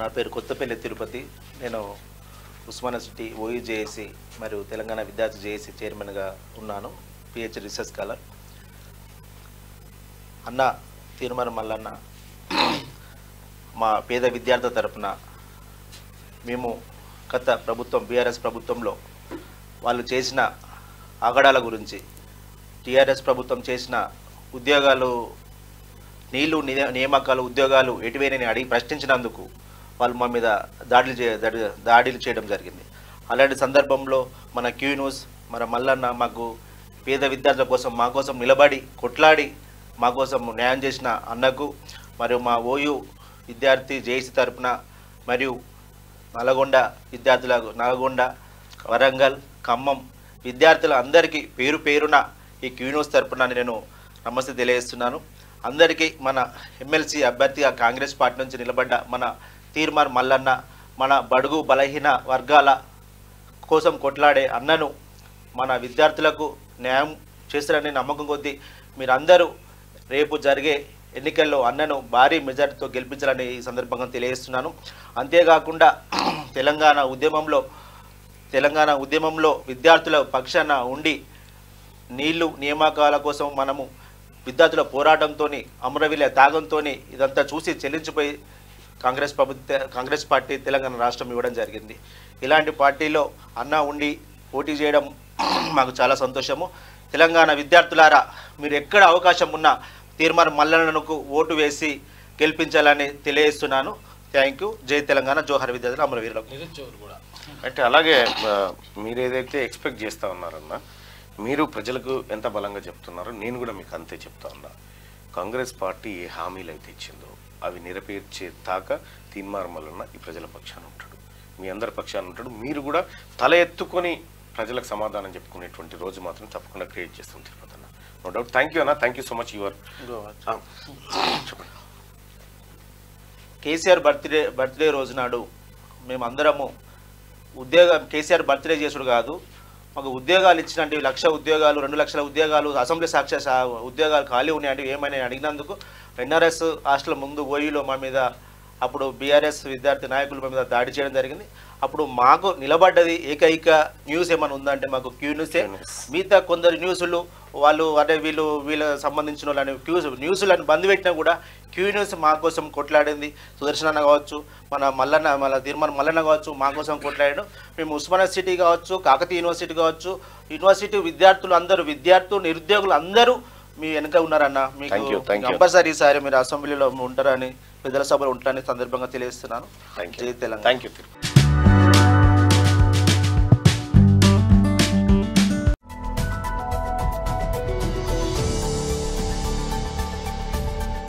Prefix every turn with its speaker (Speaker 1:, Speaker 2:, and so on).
Speaker 1: నా పేరు కొత్తపల్లి తిరుపతి. నేను ఉస్మానియా సిటీ ఓయూజేఏసీ మరియు తెలంగాణ విద్యార్థి జేఏసీ చైర్మన్గా ఉన్నాను, పిహెచ్డి రీసెర్చ్ స్కాలర్. అన్న తీర్మానం మల్లన్న మా పేద విద్యార్థుల తరపున మేము గత ప్రభుత్వం బీఆర్ఎస్ ప్రభుత్వంలో వాళ్ళు చేసిన ఆగడాల గురించి, టీఆర్ఎస్ ప్రభుత్వం చేసిన ఉద్యోగాలు నీళ్లు నియామకాలు ఉద్యోగాలు ఎటువైనా అడిగి ప్రశ్నించినందుకు వాళ్ళు మా మీద దాడులు చేయడం జరిగింది. అలాంటి సందర్భంలో మన క్యూ న్యూస్ మన మల్లన్న మాకు పేద విద్యార్థుల కోసం మా కోసం నిలబడి కొట్లాడి మా కోసం న్యాయం చేసిన అన్నకు మరియు మా ఓయూ విద్యార్థి జేఏసీ తరపున మరియు నల్గొండ విద్యార్థులకు నల్గొండ, వరంగల్, ఖమ్మం విద్యార్థుల అందరికీ పేరు పేరున ఈ క్యూ న్యూస్ తరపున నేను నమస్తే తెలియజేస్తున్నాను. అందరికీ మన ఎమ్మెల్సీ అభ్యర్థిగా కాంగ్రెస్ పార్టీ నుంచి నిలబడ్డ మన తీర్మార్ మల్లన్న, మన బడుగు బలహీన వర్గాల కోసం కొట్లాడే అన్నను, మన విద్యార్థులకు న్యాయం చేస్తారని నమ్మకం కొద్దీ మీరందరూ రేపు జరిగే ఎన్నికల్లో అన్నను భారీ మెజార్టీతో గెలిపించాలని ఈ సందర్భంగా తెలియజేస్తున్నాను. అంతేకాకుండా తెలంగాణ ఉద్యమంలో విద్యార్థుల పక్షాన ఉండి నీళ్లు నియామకాల కోసం మనము విద్యార్థుల పోరాటంతో అమరవీల త్యాగంతో ఇదంతా చూసి చెల్లించిపోయి కాంగ్రెస్ పార్టీ తెలంగాణ రాష్ట్రం ఇవ్వడం జరిగింది. ఇలాంటి పార్టీలో అన్న ఉండి పోటీ చేయడం మాకు చాలా సంతోషము. తెలంగాణ విద్యార్థులారా, మీరు ఎక్కడ అవకాశం ఉన్నా తీర్మార్ మల్లన్నకు ఓటు వేసి గెలిపించాలని తెలియజేస్తున్నాను. Thank you. జై తెలంగాణ, జోహార్ విద్యార్థులు, అమరవీరులకు.
Speaker 2: అంటే అలాగే మీరు ఏదైతే ఎక్స్పెక్ట్ చేస్తూ ఉన్నారన్నా, మీరు ప్రజలకు ఎంత బలంగా చెప్తున్నారో నేను కూడా మీకు అంతే చెప్తా ఉన్నా. కాంగ్రెస్ పార్టీ ఏ హామీలు అయితే ఇచ్చిందో అవి నెరవేర్చే దాకా తీర్మార్ మల్లన్న ఈ ప్రజల పక్షాన ఉంటాడు, మీ అందరి పక్షాన ఉంటాడు. మీరు కూడా తల ఎత్తుకొని ప్రజలకు సమాధానం చెప్పుకునేటువంటి రోజు మాత్రం తప్పకుండా క్రియేట్ చేస్తాం తిరుపతి అన్న. No doubt. థ్యాంక్ యూ అన్న, thank you so much.
Speaker 1: KCR birthday రోజు నాడు మేమందరము కేసీఆర్ బర్త్డే చేసుడు కాదు, మాకు ఉద్యోగాలు ఇచ్చినట్టు 1,00,000 ఉద్యోగాలు 2 లక్షల ఉద్యోగాలు అసెంబ్లీ సాక్షి ఉద్యోగాలు ఖాళీ ఉన్నాయంటే ఏమైనా అడిగినందుకు ఎన్ఆర్ఎస్ హాస్టల్ ముందు ఓయూలో మా మీద అప్పుడు బీఆర్ఎస్ విద్యార్థి నాయకులు మా మీద దాడి చేయడం జరిగింది. అప్పుడు మాకు నిలబడ్డది ఏకైక న్యూస్ ఏమైనా ఉందంటే మాకు క్యూ న్యూసే. మిగతా కొందరు న్యూస్లు వాళ్ళు అంటే వీళ్ళ సంబంధించిన వాళ్ళని న్యూస్లను బంద్ పెట్టినా కూడా క్యూ న్యూస్ మా కోసం కొట్లాడింది. సుదర్శన్ అన్న కావచ్చు, మన తీర్మానం మల్లన్న కావచ్చు, మా కోసం కొట్లాడాడు. మేము ఉస్మానియా సిటీ కావచ్చు, కాకతీయ యూనివర్సిటీ కావచ్చు, యూనివర్సిటీ విద్యార్థులు నిరుద్యోగులు అందరూ మీ వెనుక ఉన్నారన్న. మీకు కంపల్సరీ ఈసారి మీరు అసెంబ్లీలో ఉంటారని, పెద్దల సభలో ఉంటారని సందర్భంగా తెలియజేస్తున్నాను. జై తెలంగాణ.
Speaker 2: Thank you.